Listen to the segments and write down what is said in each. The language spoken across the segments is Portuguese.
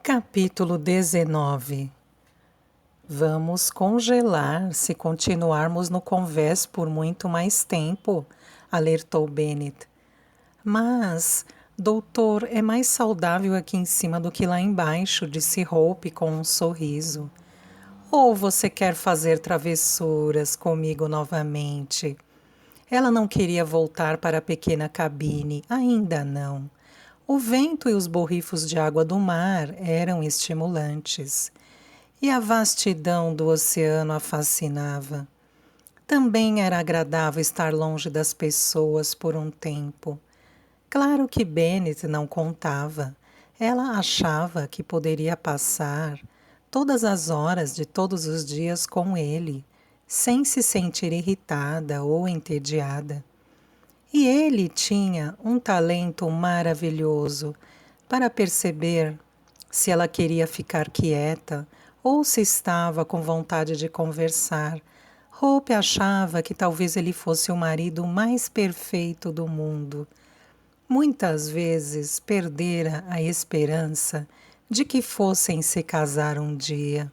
Capítulo 19. Vamos congelar se continuarmos no convés por muito mais tempo, alertou Bennet. Mas, doutor, é mais saudável aqui em cima do que lá embaixo, disse Hope com um sorriso. Ou você quer fazer travessuras comigo novamente? Ela não queria voltar para a pequena cabine, ainda não. O vento e os borrifos de água do mar eram estimulantes, e a vastidão do oceano a fascinava. Também era agradável estar longe das pessoas por um tempo. Claro que Bennet não contava. Ela achava que poderia passar todas as horas de todos os dias com ele, sem se sentir irritada ou entediada. E ele tinha um talento maravilhoso para perceber se ela queria ficar quieta ou se estava com vontade de conversar. Hope achava que talvez ele fosse o marido mais perfeito do mundo. Muitas vezes perdera a esperança de que fossem se casar um dia,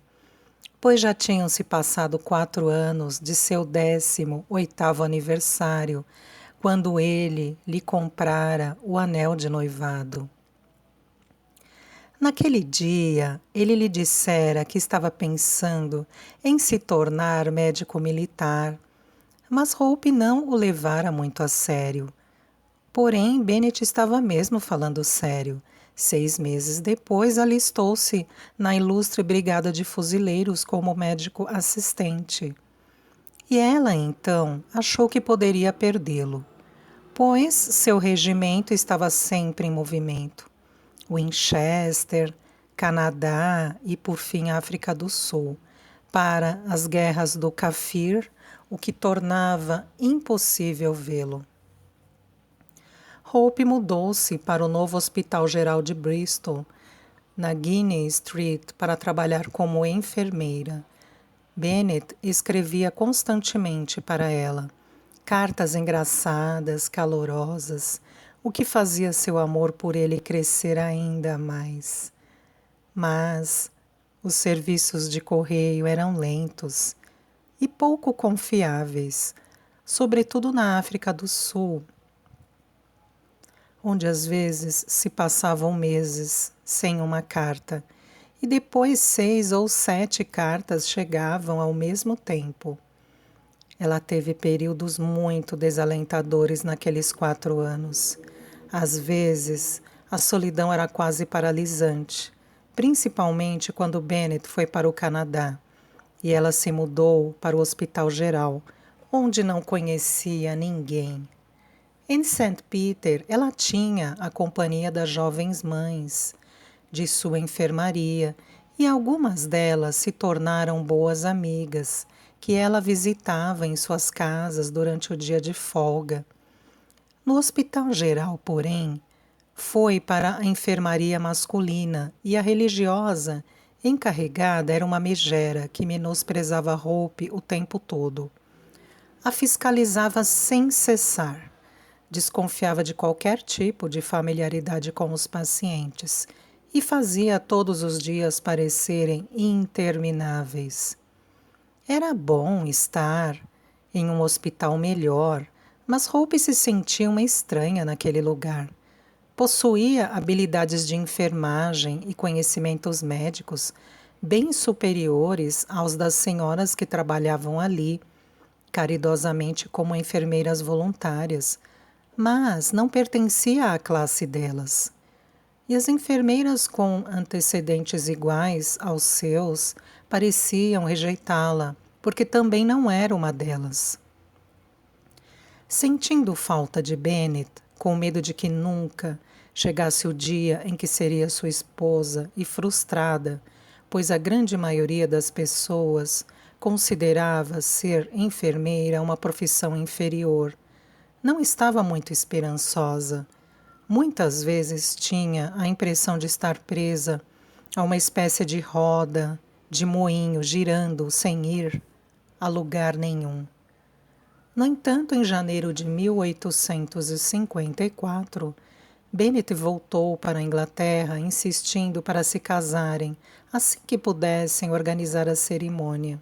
pois já tinham se passado 4 anos de seu 18º aniversário, quando ele lhe comprara o anel de noivado. Naquele dia, ele lhe dissera que estava pensando em se tornar médico militar, mas Hope não o levara muito a sério. Porém, Bennet estava mesmo falando sério. 6 meses depois, alistou-se na ilustre brigada de fuzileiros como médico assistente. E ela, então, achou que poderia perdê-lo, pois seu regimento estava sempre em movimento. Winchester, Canadá e, por fim, África do Sul, para as guerras do Kafir, o que tornava impossível vê-lo. Hope mudou-se para o novo Hospital Geral de Bristol, na Guiney Street, para trabalhar como enfermeira. Bennet escrevia constantemente para ela, cartas engraçadas, calorosas, o que fazia seu amor por ele crescer ainda mais. Mas os serviços de correio eram lentos e pouco confiáveis, sobretudo na África do Sul, onde às vezes se passavam meses sem uma carta, e depois 6 ou 7 cartas chegavam ao mesmo tempo. Ela teve períodos muito desalentadores naqueles 4 anos. Às vezes, a solidão era quase paralisante, principalmente quando Bennet foi para o Canadá e ela se mudou para o Hospital Geral, onde não conhecia ninguém. Em St. Peter, ela tinha a companhia das jovens mães de sua enfermaria e algumas delas se tornaram boas amigas, que ela visitava em suas casas durante o dia de folga. No Hospital Geral, porém, foi para a enfermaria masculina e a religiosa encarregada era uma megera que menosprezava Hope o tempo todo. A fiscalizava sem cessar. Desconfiava de qualquer tipo de familiaridade com os pacientes e fazia todos os dias parecerem intermináveis. Era bom estar em um hospital melhor, mas Hope se sentia uma estranha naquele lugar. Possuía habilidades de enfermagem e conhecimentos médicos bem superiores aos das senhoras que trabalhavam ali, caridosamente como enfermeiras voluntárias, mas não pertencia à classe delas. E as enfermeiras com antecedentes iguais aos seus pareciam rejeitá-la, porque também não era uma delas. Sentindo falta de Bennet, com medo de que nunca chegasse o dia em que seria sua esposa e frustrada, pois a grande maioria das pessoas considerava ser enfermeira uma profissão inferior, não estava muito esperançosa. Muitas vezes tinha a impressão de estar presa a uma espécie de roda, de moinho girando sem ir a lugar nenhum. No entanto, em janeiro de 1854, Bennet voltou para a Inglaterra, insistindo para se casarem, assim que pudessem organizar a cerimônia.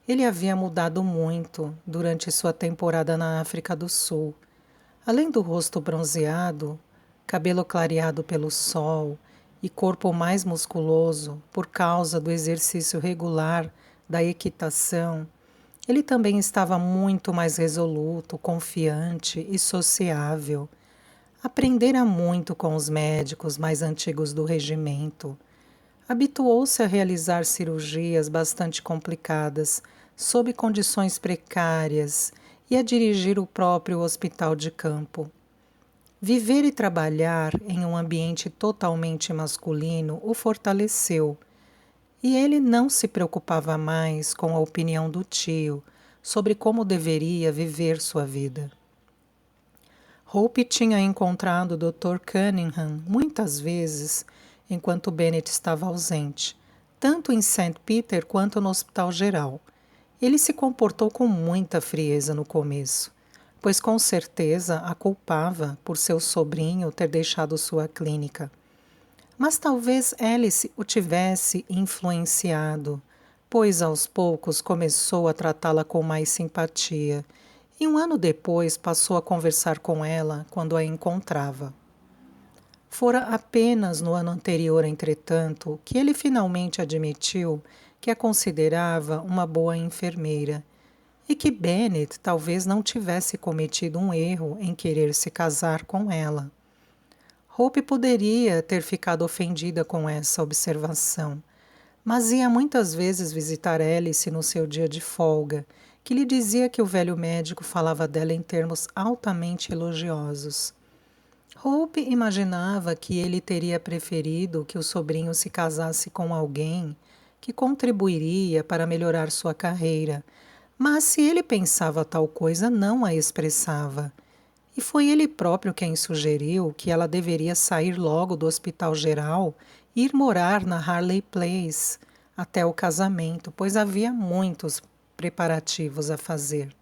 Ele havia mudado muito durante sua temporada na África do Sul. Além do rosto bronzeado, cabelo clareado pelo sol e corpo mais musculoso por causa do exercício regular da equitação, ele também estava muito mais resoluto, confiante e sociável. Aprendera muito com os médicos mais antigos do regimento. Habituou-se a realizar cirurgias bastante complicadas, sob condições precárias, e a dirigir o próprio hospital de campo. Viver e trabalhar em um ambiente totalmente masculino o fortaleceu, e ele não se preocupava mais com a opinião do tio sobre como deveria viver sua vida. Hope tinha encontrado o Dr. Cunningham muitas vezes enquanto Bennet estava ausente, tanto em St. Peter quanto no Hospital Geral. Ele se comportou com muita frieza no começo, pois com certeza a culpava por seu sobrinho ter deixado sua clínica. Mas talvez Alice o tivesse influenciado, pois aos poucos começou a tratá-la com mais simpatia, e um ano depois passou a conversar com ela quando a encontrava. Fora apenas no ano anterior, entretanto, que ele finalmente admitiu que a considerava uma boa enfermeira e que Bennet talvez não tivesse cometido um erro em querer se casar com ela. Hope poderia ter ficado ofendida com essa observação, mas ia muitas vezes visitar Alice no seu dia de folga, que lhe dizia que o velho médico falava dela em termos altamente elogiosos. Hope imaginava que ele teria preferido que o sobrinho se casasse com alguém que contribuiria para melhorar sua carreira, mas se ele pensava tal coisa, não a expressava. E foi ele próprio quem sugeriu que ela deveria sair logo do Hospital Geral e ir morar na Harley Place até o casamento, pois havia muitos preparativos a fazer.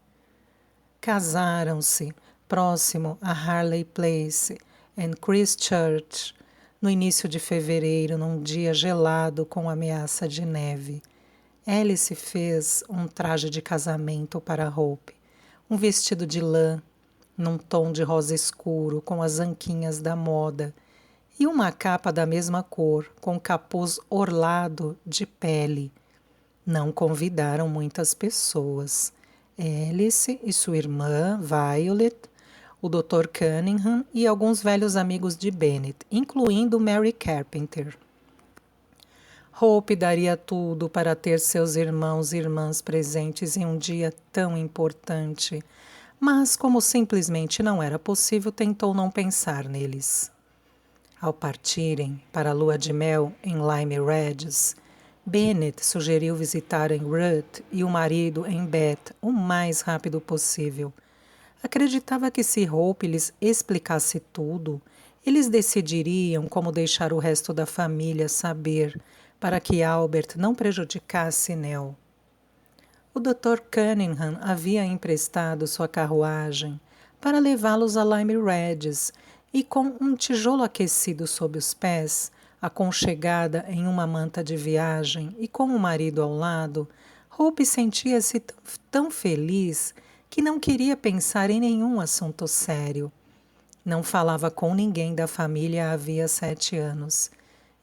Casaram-se próximo a Harley Place, em Christchurch, no início de fevereiro, num dia gelado com ameaça de neve. Alice fez um traje de casamento para Hope, um vestido de lã, num tom de rosa escuro, com as anquinhas da moda, e uma capa da mesma cor, com capuz orlado de pele. Não convidaram muitas pessoas. Alice e sua irmã, Violet, o Dr. Cunningham e alguns velhos amigos de Bennet, incluindo Mary Carpenter. Hope daria tudo para ter seus irmãos e irmãs presentes em um dia tão importante, mas, como simplesmente não era possível, tentou não pensar neles. Ao partirem para a lua de mel em Lyme Regis, Bennet sugeriu visitarem Ruth e o marido em Bath o mais rápido possível. Acreditava que se Hope lhes explicasse tudo, eles decidiriam como deixar o resto da família saber, para que Albert não prejudicasse Nell. O Dr. Cunningham havia emprestado sua carruagem para levá-los a Lyme Regis e, com um tijolo aquecido sob os pés, aconchegada em uma manta de viagem e com o marido ao lado, Hope sentia-se tão feliz que não queria pensar em nenhum assunto sério. Não falava com ninguém da família havia 7 anos,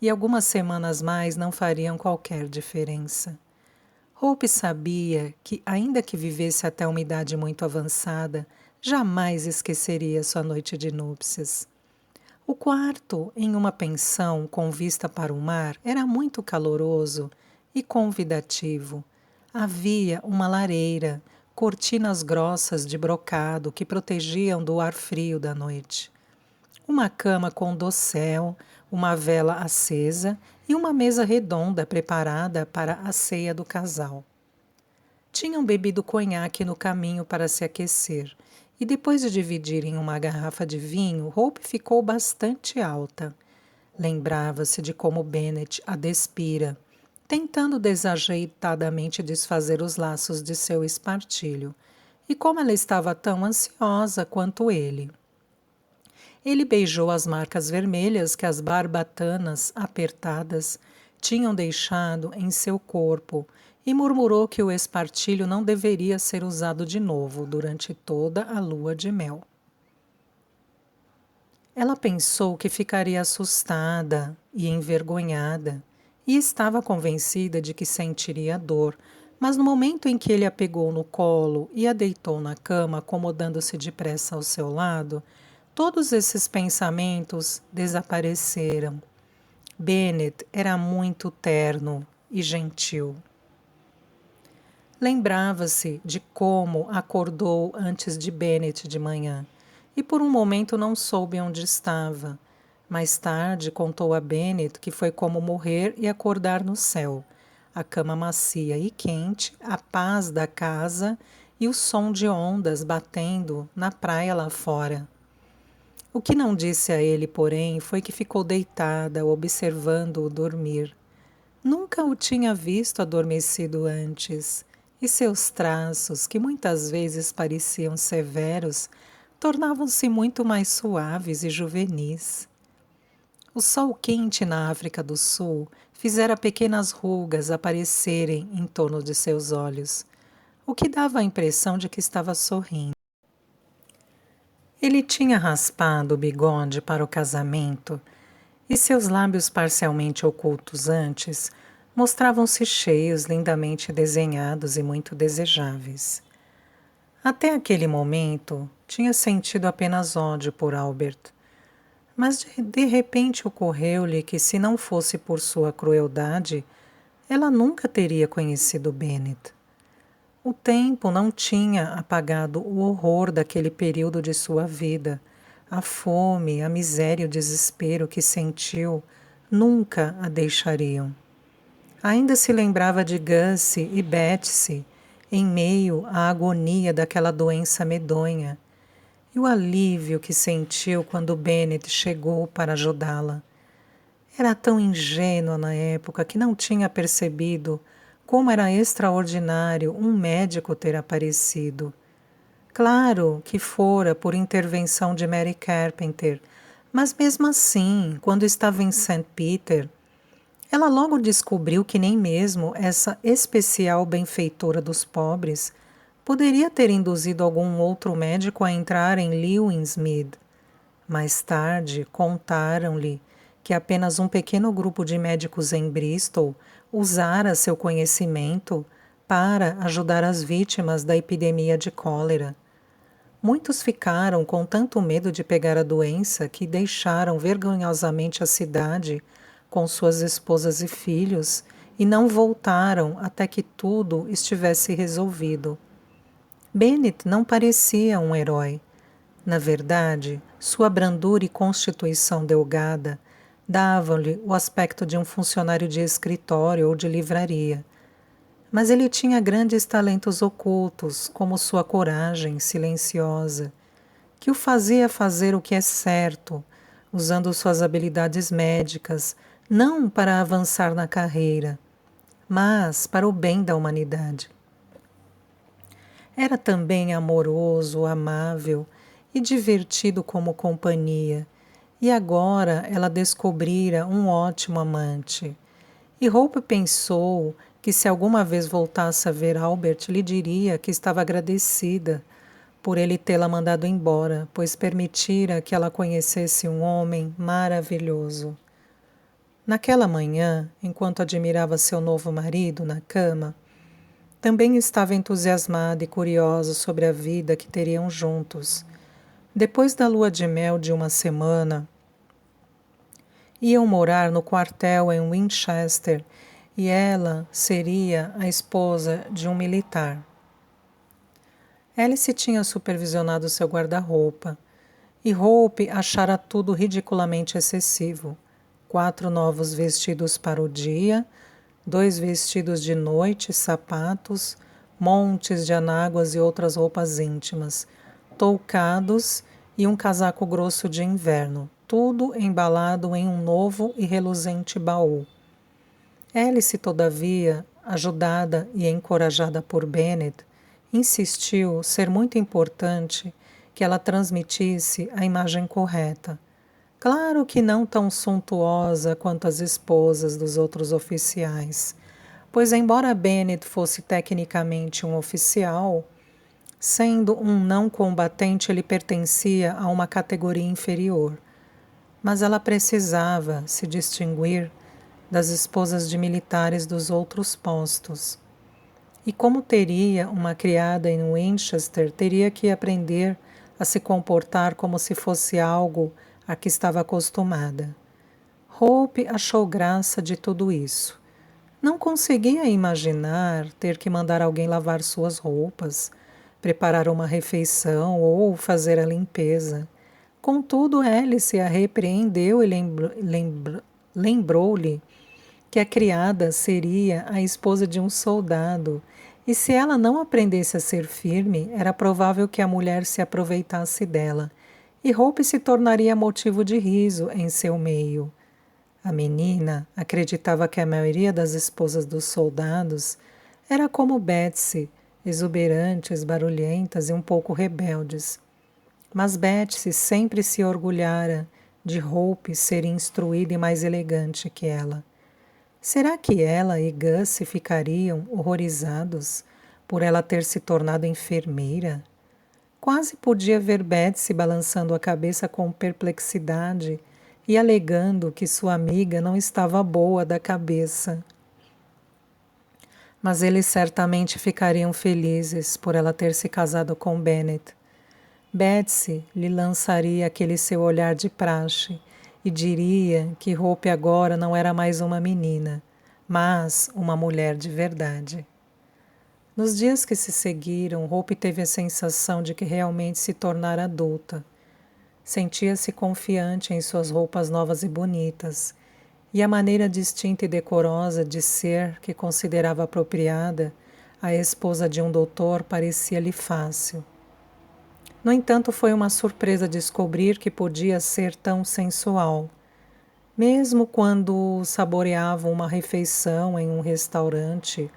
e algumas semanas mais não fariam qualquer diferença. Hope sabia que, ainda que vivesse até uma idade muito avançada, jamais esqueceria sua noite de núpcias. O quarto, em uma pensão com vista para o mar, era muito caloroso e convidativo. Havia uma lareira, cortinas grossas de brocado que protegiam do ar frio da noite. Uma cama com dossel, uma vela acesa e uma mesa redonda preparada para a ceia do casal. Tinham bebido conhaque no caminho para se aquecer, e depois de dividirem uma garrafa de vinho, Hope ficou bastante alta. Lembrava-se de como Bennet a despira, tentando desajeitadamente desfazer os laços de seu espartilho, e como ela estava tão ansiosa quanto ele. Ele beijou as marcas vermelhas que as barbatanas apertadas tinham deixado em seu corpo e murmurou que o espartilho não deveria ser usado de novo durante toda a lua de mel. Ela pensou que ficaria assustada e envergonhada e estava convencida de que sentiria dor, mas no momento em que ele a pegou no colo e a deitou na cama, acomodando-se depressa ao seu lado, todos esses pensamentos desapareceram. Bennet era muito terno e gentil. Lembrava-se de como acordou antes de Bennet de manhã e por um momento não soube onde estava. Mais tarde contou a Bennet que foi como morrer e acordar no céu. A cama macia e quente, a paz da casa e o som de ondas batendo na praia lá fora. O que não disse a ele, porém, foi que ficou deitada, observando-o dormir. Nunca o tinha visto adormecido antes, e seus traços, que muitas vezes pareciam severos, tornavam-se muito mais suaves e juvenis. O sol quente na África do Sul fizera pequenas rugas aparecerem em torno de seus olhos, o que dava a impressão de que estava sorrindo. Ele tinha raspado o bigode para o casamento e seus lábios parcialmente ocultos antes mostravam-se cheios, lindamente desenhados e muito desejáveis. Até aquele momento, tinha sentido apenas ódio por Albert, mas de repente ocorreu-lhe que, se não fosse por sua crueldade, ela nunca teria conhecido Bennet. O tempo não tinha apagado o horror daquele período de sua vida. A fome, a miséria e o desespero que sentiu nunca a deixariam. Ainda se lembrava de Gussie e Betsy em meio à agonia daquela doença medonha e o alívio que sentiu quando Bennet chegou para ajudá-la. Era tão ingênua na época que não tinha percebido como era extraordinário um médico ter aparecido. Claro que fora por intervenção de Mary Carpenter, mas mesmo assim, quando estava em St. Peter, ela logo descobriu que nem mesmo essa especial benfeitora dos pobres poderia ter induzido algum outro médico a entrar em Lewisham. Mais tarde, contaram-lhe que apenas um pequeno grupo de médicos em Bristol usara seu conhecimento para ajudar as vítimas da epidemia de cólera. Muitos ficaram com tanto medo de pegar a doença que deixaram vergonhosamente a cidade com suas esposas e filhos e não voltaram até que tudo estivesse resolvido. Bennet não parecia um herói. Na verdade, sua brandura e constituição delgada davam-lhe o aspecto de um funcionário de escritório ou de livraria. Mas ele tinha grandes talentos ocultos, como sua coragem silenciosa, que o fazia fazer o que é certo, usando suas habilidades médicas, não para avançar na carreira, mas para o bem da humanidade. Era também amoroso, amável e divertido como companhia, e agora ela descobrira um ótimo amante. E Hope pensou que se alguma vez voltasse a ver Albert, lhe diria que estava agradecida por ele tê-la mandado embora, pois permitira que ela conhecesse um homem maravilhoso. Naquela manhã, enquanto admirava seu novo marido na cama, também estava entusiasmada e curiosa sobre a vida que teriam juntos. Depois da lua de mel de uma semana, iam morar no quartel em Winchester e ela seria a esposa de um militar. Alice tinha supervisionado seu guarda-roupa e Hope achara tudo ridiculamente excessivo. 4 novos vestidos para o dia, 2 vestidos de noite, sapatos, montes de anáguas e outras roupas íntimas, toucados e um casaco grosso de inverno, tudo embalado em um novo e reluzente baú. Alice, todavia, ajudada e encorajada por Bennet, insistiu ser muito importante que ela transmitisse a imagem correta. Claro que não tão suntuosa quanto as esposas dos outros oficiais, pois, embora Bennet fosse tecnicamente um oficial, sendo um não combatente, ele pertencia a uma categoria inferior. Mas ela precisava se distinguir das esposas de militares dos outros postos. E como teria uma criada em Winchester, teria que aprender a se comportar como se fosse algo a que estava acostumada. Hope achou graça de tudo isso. Não conseguia imaginar ter que mandar alguém lavar suas roupas, preparar uma refeição ou fazer a limpeza. Contudo, Alice a repreendeu e lembrou-lhe que a criada seria a esposa de um soldado, e se ela não aprendesse a ser firme, era provável que a mulher se aproveitasse dela, e Hope se tornaria motivo de riso em seu meio. A menina acreditava que a maioria das esposas dos soldados era como Betsy, exuberantes, barulhentas e um pouco rebeldes. Mas Betsy sempre se orgulhara de Hope ser instruída e mais elegante que ela. Será que ela e Gussie ficariam horrorizados por ela ter se tornado enfermeira? Quase podia ver Betsy balançando a cabeça com perplexidade e alegando que sua amiga não estava boa da cabeça. Mas eles certamente ficariam felizes por ela ter se casado com Bennet. Betsy lhe lançaria aquele seu olhar de praxe e diria que Hope agora não era mais uma menina, mas uma mulher de verdade. Nos dias que se seguiram, Hope teve a sensação de que realmente se tornara adulta. Sentia-se confiante em suas roupas novas e bonitas, e a maneira distinta e decorosa de ser que considerava apropriada à esposa de um doutor parecia-lhe fácil. No entanto, foi uma surpresa descobrir que podia ser tão sensual. Mesmo quando saboreavam uma refeição em um restaurante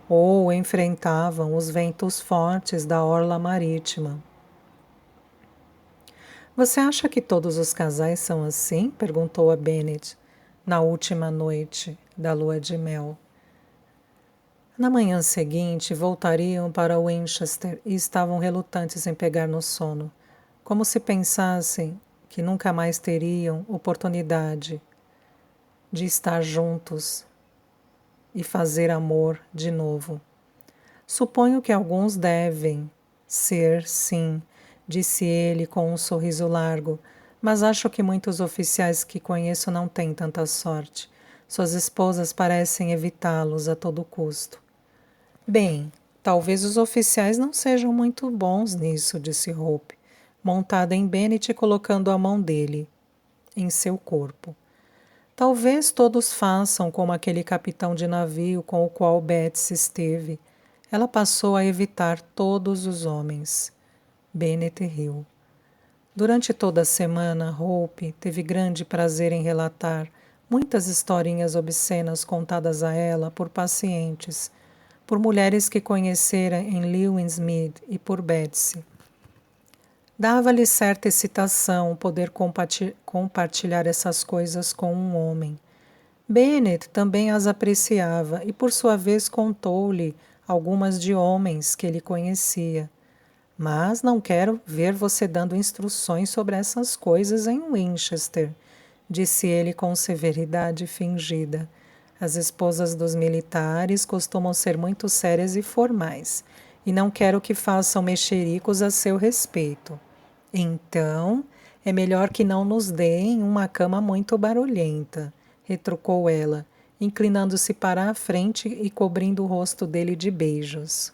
ou enfrentavam os ventos fortes da orla marítima. Você acha que todos os casais são assim? Perguntou a Bennet, na última noite da lua de mel. Na manhã seguinte, voltariam para Winchester e estavam relutantes em pegar no sono, como se pensassem que nunca mais teriam oportunidade de estar juntos e fazer amor de novo. Suponho que alguns devem ser, sim, disse ele com um sorriso largo, mas acho que muitos oficiais que conheço não têm tanta sorte. Suas esposas parecem evitá-los a todo custo. Bem, talvez os oficiais não sejam muito bons nisso, disse Hope, montada em Bennet e colocando a mão dele em seu corpo. Talvez todos façam como aquele capitão de navio com o qual Betsy esteve. Ela passou a evitar todos os homens. Bennet riu. Durante toda a semana, Hope teve grande prazer em relatar muitas historinhas obscenas contadas a ela por pacientes, por mulheres que conhecera em Lewisham e por Betsy. Dava-lhe certa excitação poder compartilhar essas coisas com um homem. Bennet também as apreciava e, por sua vez, contou-lhe algumas de homens que ele conhecia. Mas não quero ver você dando instruções sobre essas coisas em Winchester, disse ele com severidade fingida. As esposas dos militares costumam ser muito sérias e formais, e não quero que façam mexericos a seu respeito. Então, é melhor que não nos deem uma cama muito barulhenta, retrucou ela, inclinando-se para a frente e cobrindo o rosto dele de beijos.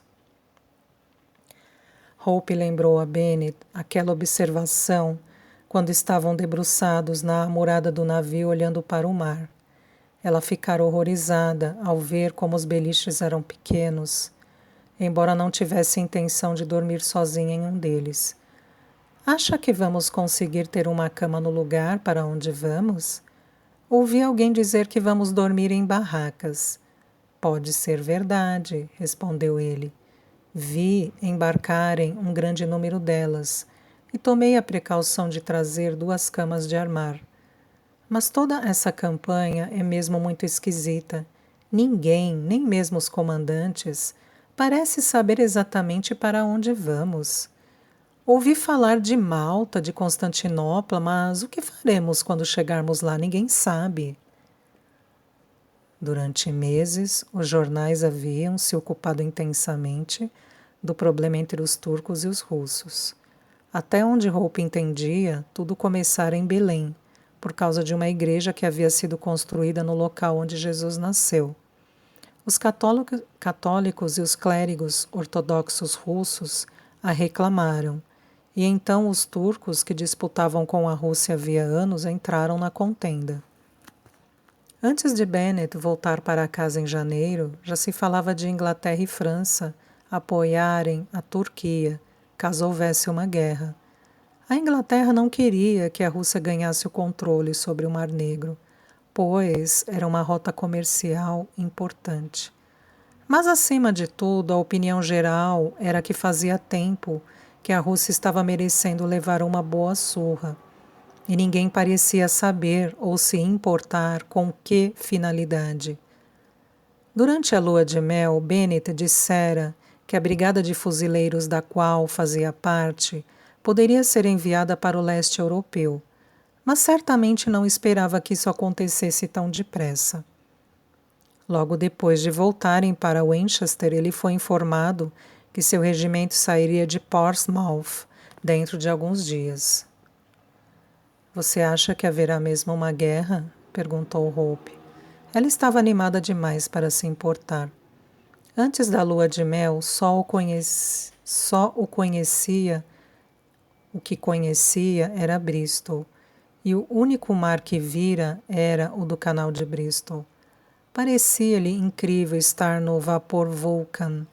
Hope lembrou a Bennet aquela observação quando estavam debruçados na amurada do navio olhando para o mar. Ela ficara horrorizada ao ver como os beliches eram pequenos, embora não tivesse intenção de dormir sozinha em um deles. Acha que vamos conseguir ter uma cama no lugar para onde vamos? Ouvi alguém dizer que vamos dormir em barracas. Pode ser verdade, respondeu ele. Vi embarcarem um grande número delas, e tomei a precaução de trazer 2 camas de armar. Mas toda essa campanha é mesmo muito esquisita. Ninguém, nem mesmo os comandantes, parece saber exatamente para onde vamos. Ouvi falar de Malta, de Constantinopla, mas o que faremos quando chegarmos lá? Ninguém sabe. Durante meses, os jornais haviam se ocupado intensamente do problema entre os turcos e os russos. Até onde Hope entendia, tudo começara em Belém, por causa de uma igreja que havia sido construída no local onde Jesus nasceu. Os católicos e os clérigos ortodoxos russos a reclamaram, e então os turcos, que disputavam com a Rússia havia anos, entraram na contenda. Antes de Bennet voltar para casa em janeiro, já se falava de Inglaterra e França apoiarem a Turquia, caso houvesse uma guerra. A Inglaterra não queria que a Rússia ganhasse o controle sobre o Mar Negro, pois era uma rota comercial importante. Mas, acima de tudo, a opinião geral era que fazia tempo que a Rússia estava merecendo levar uma boa surra, e ninguém parecia saber ou se importar com que finalidade. Durante a lua de mel, Bennet dissera que a brigada de fuzileiros da qual fazia parte poderia ser enviada para o leste europeu, mas certamente não esperava que isso acontecesse tão depressa. Logo depois de voltarem para Winchester, ele foi informado que seu regimento sairia de Portsmouth dentro de alguns dias. "Você acha que haverá mesmo uma guerra?" perguntou Hope. Ela estava animada demais para se importar. Antes da lua de mel, só o conhecia. O que conhecia era Bristol, e o único mar que vira era o do canal de Bristol. Parecia-lhe incrível estar no vapor Vulcan,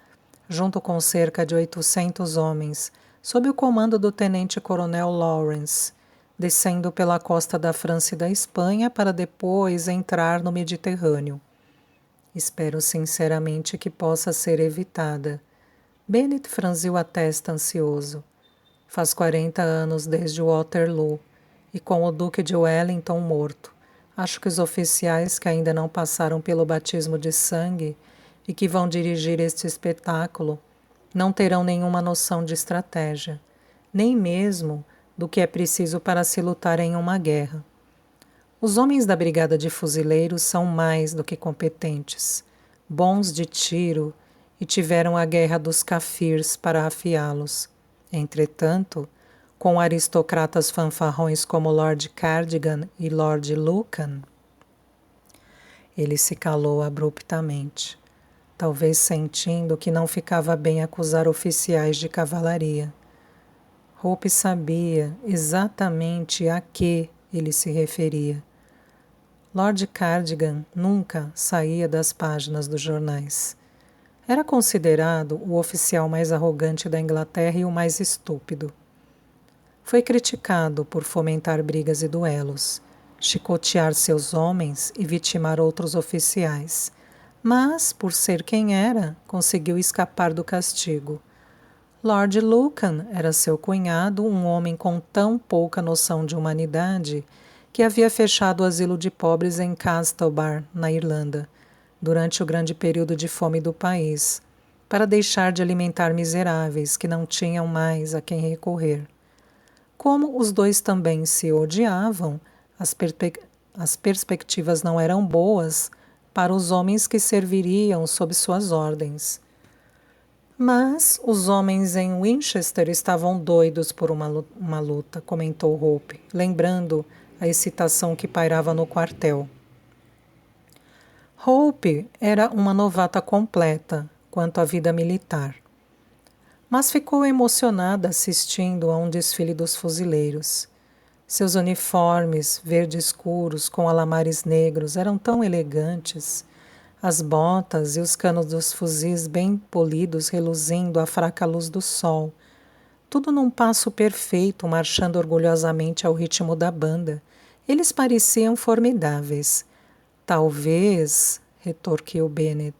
junto com cerca de 800 homens, sob o comando do tenente-coronel Lawrence, descendo pela costa da França e da Espanha para depois entrar no Mediterrâneo. Espero sinceramente que possa ser evitada. Bennet franziu a testa ansioso. Faz 40 anos desde Waterloo, e com o Duque de Wellington morto, acho que os oficiais que ainda não passaram pelo batismo de sangue e que vão dirigir este espetáculo não terão nenhuma noção de estratégia, nem mesmo do que é preciso para se lutar em uma guerra. Os homens da Brigada de Fuzileiros são mais do que competentes, bons de tiro, e tiveram a Guerra dos Kafirs para afiá-los. Entretanto, com aristocratas fanfarrões como Lord Cardigan e Lord Lucan. Ele se calou abruptamente, talvez sentindo que não ficava bem acusar oficiais de cavalaria. Hope sabia exatamente a que ele se referia. Lord Cardigan nunca saía das páginas dos jornais. Era considerado o oficial mais arrogante da Inglaterra e o mais estúpido. Foi criticado por fomentar brigas e duelos, chicotear seus homens e vitimar outros oficiais, mas, por ser quem era, conseguiu escapar do castigo. Lord Lucan era seu cunhado, um homem com tão pouca noção de humanidade que havia fechado o asilo de pobres em Castlebar, na Irlanda, durante o grande período de fome do país, para deixar de alimentar miseráveis que não tinham mais a quem recorrer. Como os dois também se odiavam, as perspectivas não eram boas para os homens que serviriam sob suas ordens. Mas os homens em Winchester estavam doidos por uma luta, comentou Hope, lembrando a excitação que pairava no quartel. Hope era uma novata completa quanto à vida militar, mas ficou emocionada assistindo a um desfile dos fuzileiros. Seus uniformes verde escuros com alamares negros eram tão elegantes, as botas e os canos dos fuzis bem polidos reluzindo à fraca luz do sol, tudo num passo perfeito, marchando orgulhosamente ao ritmo da banda. Eles pareciam formidáveis. Talvez, retorquiu Bennet.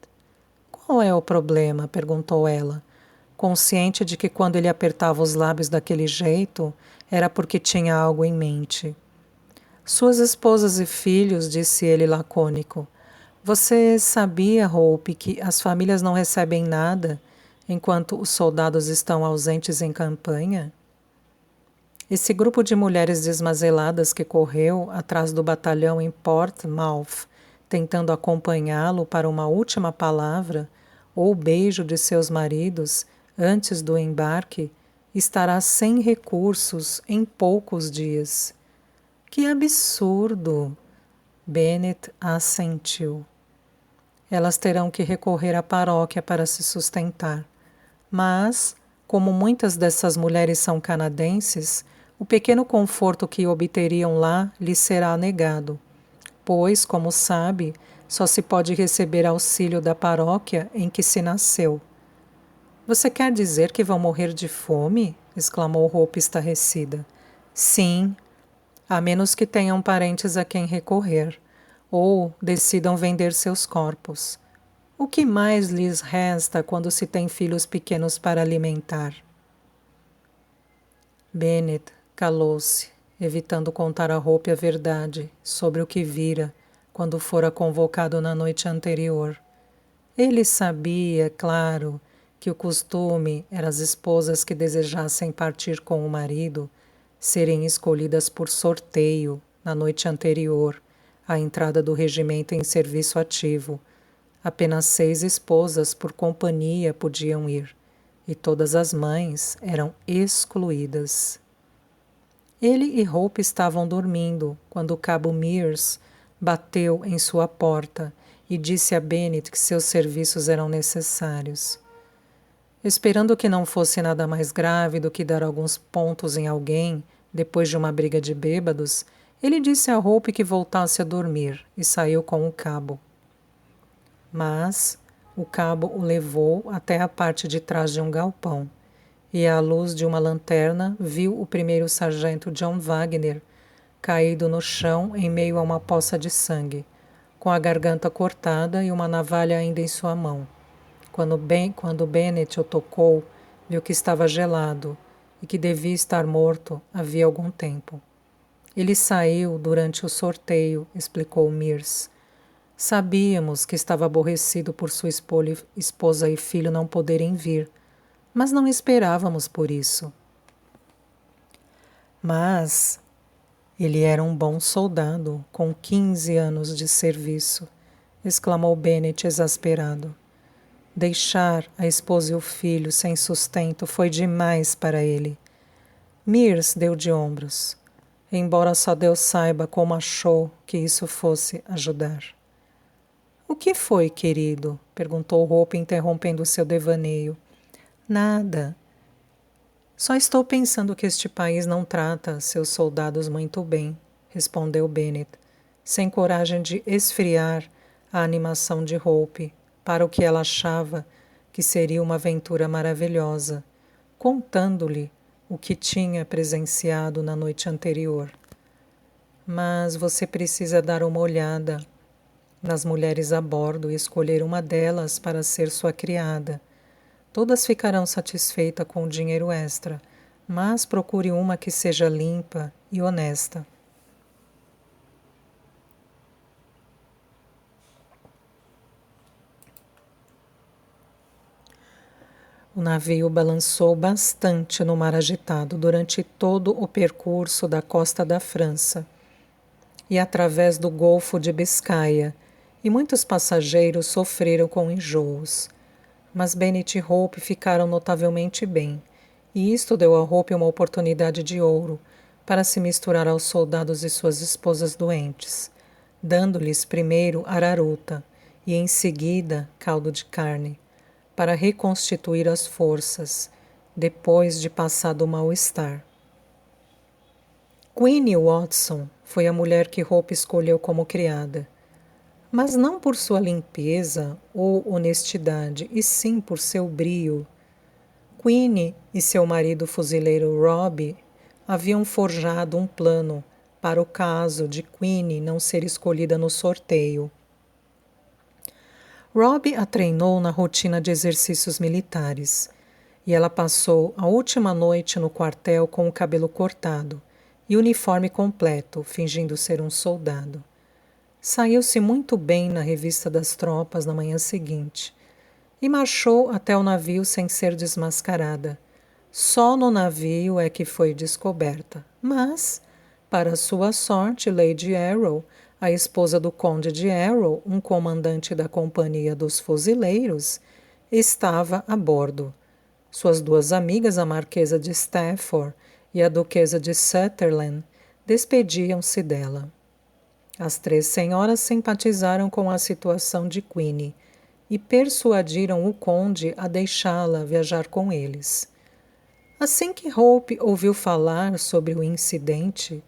Qual é o problema? Perguntou ela. consciente de que quando ele apertava os lábios daquele jeito, era porque tinha algo em mente. Suas esposas e filhos, disse ele lacônico. Você sabia, Hope, que as famílias não recebem nada enquanto os soldados estão ausentes em campanha? Esse grupo de mulheres desmazeladas que correu atrás do batalhão em Portsmouth, tentando acompanhá-lo para uma última palavra ou beijo de seus maridos antes do embarque, estará sem recursos em poucos dias. Que absurdo! Bennet assentiu. Elas terão que recorrer à paróquia para se sustentar. Mas, como muitas dessas mulheres são canadenses, o pequeno conforto que obteriam lá lhes será negado, pois, como sabe, só se pode receber auxílio da paróquia em que se nasceu. Você quer dizer que vão morrer de fome? Exclamou Hope estarrecida. Sim, a menos que tenham parentes a quem recorrer, ou decidam vender seus corpos. O que mais lhes resta quando se tem filhos pequenos para alimentar? Bennet calou-se, evitando contar a Hope a verdade sobre o que vira quando fora convocado na noite anterior. Ele sabia, claro, que o costume era as esposas que desejassem partir com o marido serem escolhidas por sorteio na noite anterior à entrada do regimento em serviço ativo. Apenas 6 esposas por companhia podiam ir, e todas as mães eram excluídas. Ele e Hope estavam dormindo quando o cabo Mears bateu em sua porta e disse a Bennet que seus serviços eram necessários. Esperando que não fosse nada mais grave do que dar alguns pontos em alguém depois de uma briga de bêbados, ele disse a Hope que voltasse a dormir e saiu com o cabo. Mas o cabo o levou até a parte de trás de um galpão, e à luz de uma lanterna viu o primeiro sargento John Wagner caído no chão em meio a uma poça de sangue, com a garganta cortada e uma navalha ainda em sua mão. Quando Bennet o tocou, viu que estava gelado e que devia estar morto havia algum tempo. Ele saiu durante o sorteio, explicou Mears. Sabíamos que estava aborrecido por sua esposa e filho não poderem vir, mas não esperávamos por isso. Mas ele era um bom soldado, com 15 anos de serviço, exclamou Bennet exasperado. Deixar a esposa e o filho sem sustento foi demais para ele. Mears deu de ombros, embora só Deus saiba como achou que isso fosse ajudar. O que foi, querido? Perguntou Hope, interrompendo seu devaneio. Nada. Só estou pensando que este país não trata seus soldados muito bem, respondeu Bennet, sem coragem de esfriar a animação de Hope para o que ela achava que seria uma aventura maravilhosa, contando-lhe o que tinha presenciado na noite anterior. Mas você precisa dar uma olhada nas mulheres a bordo e escolher uma delas para ser sua criada. Todas ficarão satisfeitas com o dinheiro extra, mas procure uma que seja limpa e honesta. O navio balançou bastante no mar agitado durante todo o percurso da costa da França e através do Golfo de Biscaia, e muitos passageiros sofreram com enjoos. Mas Bennet e Hope ficaram notavelmente bem, e isto deu a Hope uma oportunidade de ouro para se misturar aos soldados e suas esposas doentes, dando-lhes primeiro araruta e em seguida caldo de carne, para reconstituir as forças, depois de passado o mal-estar. Queenie Watson foi a mulher que Hope escolheu como criada, mas não por sua limpeza ou honestidade, e sim por seu brio. Queenie e seu marido fuzileiro Robbie haviam forjado um plano para o caso de Queenie não ser escolhida no sorteio. Robbie a treinou na rotina de exercícios militares, e ela passou a última noite no quartel com o cabelo cortado e o uniforme completo, fingindo ser um soldado. Saiu-se muito bem na revista das tropas na manhã seguinte e marchou até o navio sem ser desmascarada. Só no navio é que foi descoberta, mas, para sua sorte, Lady Arrow, a esposa do Conde de Arrow, um comandante da Companhia dos Fuzileiros, estava a bordo. Suas duas amigas, a Marquesa de Stafford e a Duquesa de Sutherland, despediam-se dela. As três senhoras simpatizaram com a situação de Queenie e persuadiram o conde a deixá-la viajar com eles. Assim que Hope ouviu falar sobre o incidente,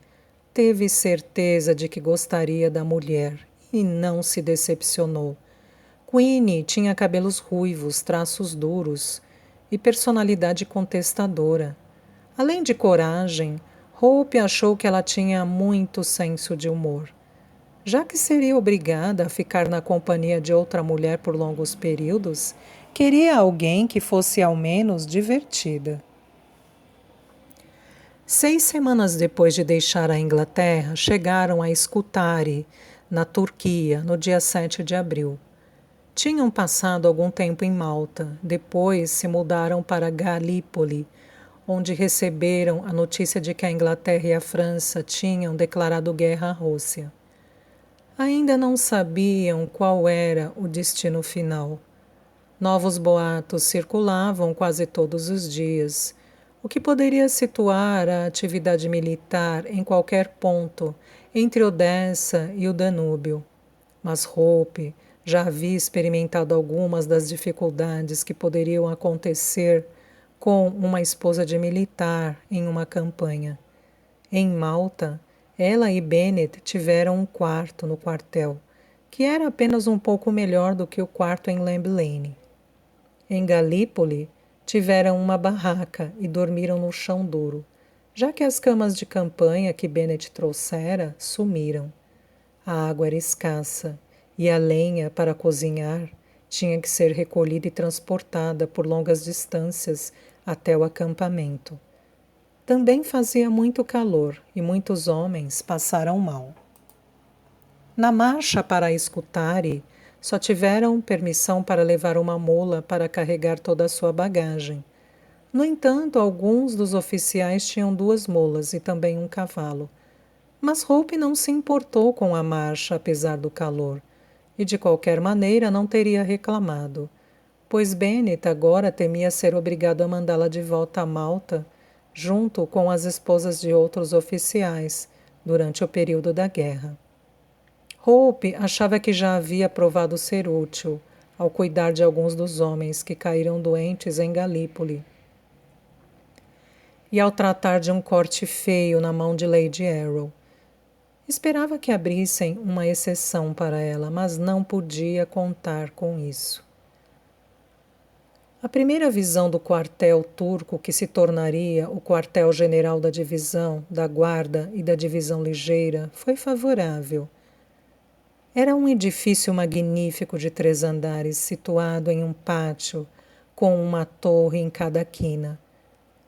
teve certeza de que gostaria da mulher e não se decepcionou. Queenie tinha cabelos ruivos, traços duros e personalidade contestadora. Além de coragem, Hope achou que ela tinha muito senso de humor. Já que seria obrigada a ficar na companhia de outra mulher por longos períodos, queria alguém que fosse ao menos divertida. 6 semanas depois de deixar a Inglaterra, chegaram a Scutari, na Turquia, no dia 7 de abril. Tinham passado algum tempo em Malta, depois se mudaram para Galípoli, onde receberam a notícia de que a Inglaterra e a França tinham declarado guerra à Rússia. Ainda não sabiam qual era o destino final. Novos boatos circulavam quase todos os dias, o que poderia situar a atividade militar em qualquer ponto entre Odessa e o Danúbio. Mas Hope já havia experimentado algumas das dificuldades que poderiam acontecer com uma esposa de militar em uma campanha. Em Malta, ela e Bennet tiveram um quarto no quartel, que era apenas um pouco melhor do que o quarto em Lamb Lane. Em Galípoli, tiveram uma barraca e dormiram no chão duro, já que as camas de campanha que Bennet trouxera sumiram. A água era escassa e a lenha para cozinhar tinha que ser recolhida e transportada por longas distâncias até o acampamento. Também fazia muito calor e muitos homens passaram mal. Na marcha para Scutari, só tiveram permissão para levar uma mula para carregar toda a sua bagagem. No entanto, alguns dos oficiais tinham 2 mulas e também um cavalo. Mas Hope não se importou com a marcha, apesar do calor, e de qualquer maneira não teria reclamado, pois Bennet agora temia ser obrigado a mandá-la de volta a Malta, junto com as esposas de outros oficiais, durante o período da guerra. Hope achava que já havia provado ser útil ao cuidar de alguns dos homens que caíram doentes em Galípoli e ao tratar de um corte feio na mão de Lady Arrow. Esperava que abrissem uma exceção para ela, mas não podia contar com isso. A primeira visão do quartel turco, que se tornaria o quartel-general da divisão, da guarda e da divisão ligeira, foi favorável. Era um edifício magnífico de 3 andares, situado em um pátio, com uma torre em cada quina.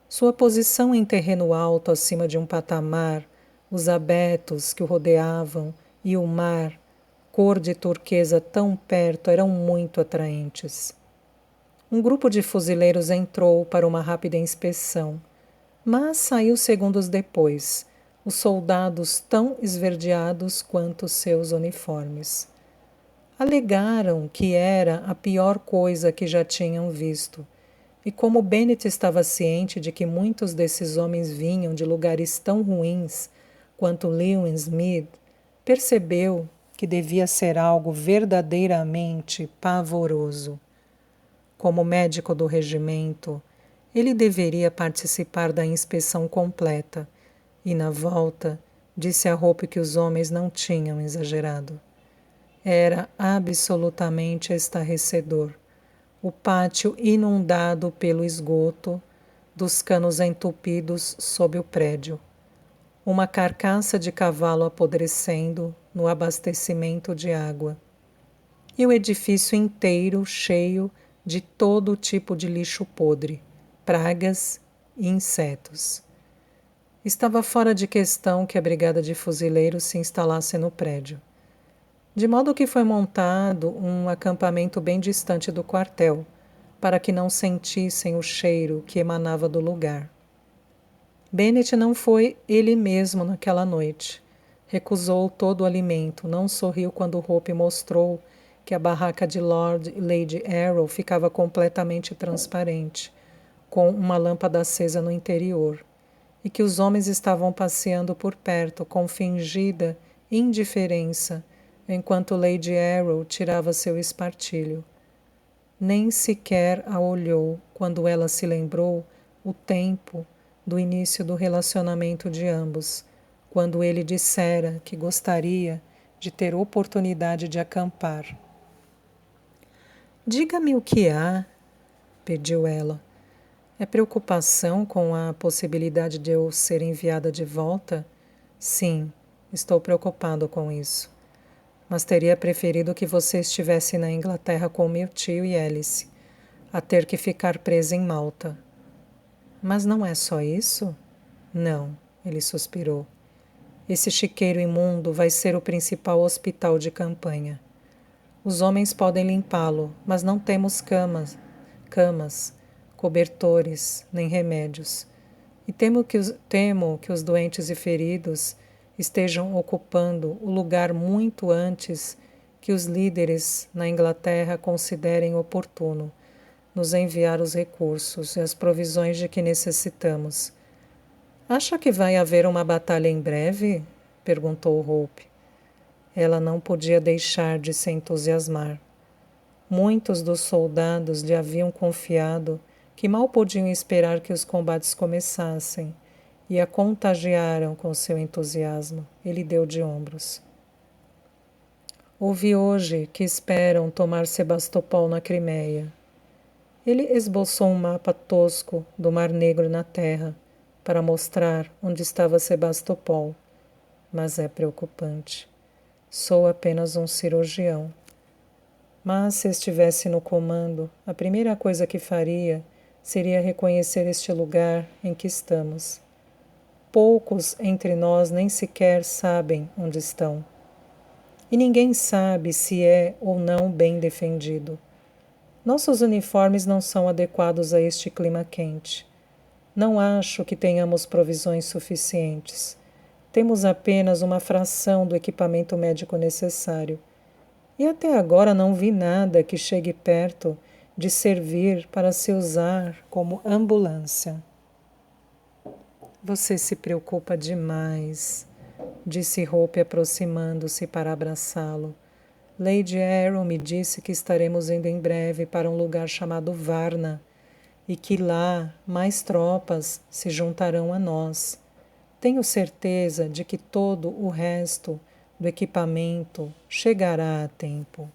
Sua posição em terreno alto acima de um patamar, os abetos que o rodeavam e o mar, cor de turquesa tão perto, eram muito atraentes. Um grupo de fuzileiros entrou para uma rápida inspeção, mas saiu segundos depois, os soldados tão esverdeados quanto seus uniformes. Alegaram que era a pior coisa que já tinham visto, e como Bennet estava ciente de que muitos desses homens vinham de lugares tão ruins quanto Lewisham, percebeu que devia ser algo verdadeiramente pavoroso. Como médico do regimento, ele deveria participar da inspeção completa e, na volta, disse a Hope que os homens não tinham exagerado. Era absolutamente estarrecedor. O pátio inundado pelo esgoto, dos canos entupidos sob o prédio. Uma carcaça de cavalo apodrecendo no abastecimento de água. E o edifício inteiro cheio de todo tipo de lixo podre, pragas e insetos. Estava fora de questão que a brigada de fuzileiros se instalasse no prédio, de modo que foi montado um acampamento bem distante do quartel, para que não sentissem o cheiro que emanava do lugar. Bennett não foi ele mesmo naquela noite. Recusou todo o alimento, não sorriu quando Hope mostrou que a barraca de Lord e Lady Arrow ficava completamente transparente, com uma lâmpada acesa no interior, e que os homens estavam passeando por perto com fingida indiferença, enquanto Lady Arrow tirava seu espartilho. Nem sequer a olhou quando ela se lembrou o tempo do início do relacionamento de ambos, quando ele dissera que gostaria de ter oportunidade de acampar. Diga-me o que há, pediu ela. É preocupação com a possibilidade de eu ser enviada de volta? Sim, estou preocupado com isso. Mas teria preferido que você estivesse na Inglaterra com meu tio e Alice, a ter que ficar presa em Malta. Mas não é só isso? Não, ele suspirou. Esse chiqueiro imundo vai ser o principal hospital de campanha. Os homens podem limpá-lo, mas não temos camas, cobertores, nem remédios. E temo que os doentes e feridos estejam ocupando o lugar muito antes que os líderes na Inglaterra considerem oportuno nos enviar os recursos e as provisões de que necessitamos. Acha que vai haver uma batalha em breve? Perguntou Hope. Ela não podia deixar de se entusiasmar. Muitos dos soldados lhe haviam confiado que mal podiam esperar que os combates começassem e a contagiaram com seu entusiasmo. Ele deu de ombros. Ouvi hoje que esperam tomar Sebastopol na Crimeia. Ele esboçou um mapa tosco do Mar Negro na terra para mostrar onde estava Sebastopol, mas é preocupante. Sou apenas um cirurgião. Mas se estivesse no comando, a primeira coisa que faria seria reconhecer este lugar em que estamos. Poucos entre nós nem sequer sabem onde estão. E ninguém sabe se é ou não bem defendido. Nossos uniformes não são adequados a este clima quente. Não acho que tenhamos provisões suficientes. Temos apenas uma fração do equipamento médico necessário. E até agora não vi nada que chegue perto de servir para se usar como ambulância. Você se preocupa demais, disse Hope aproximando-se para abraçá-lo. Lady Arrow me disse que estaremos indo em breve para um lugar chamado Varna e que lá mais tropas se juntarão a nós. Tenho certeza de que todo o resto do equipamento chegará a tempo.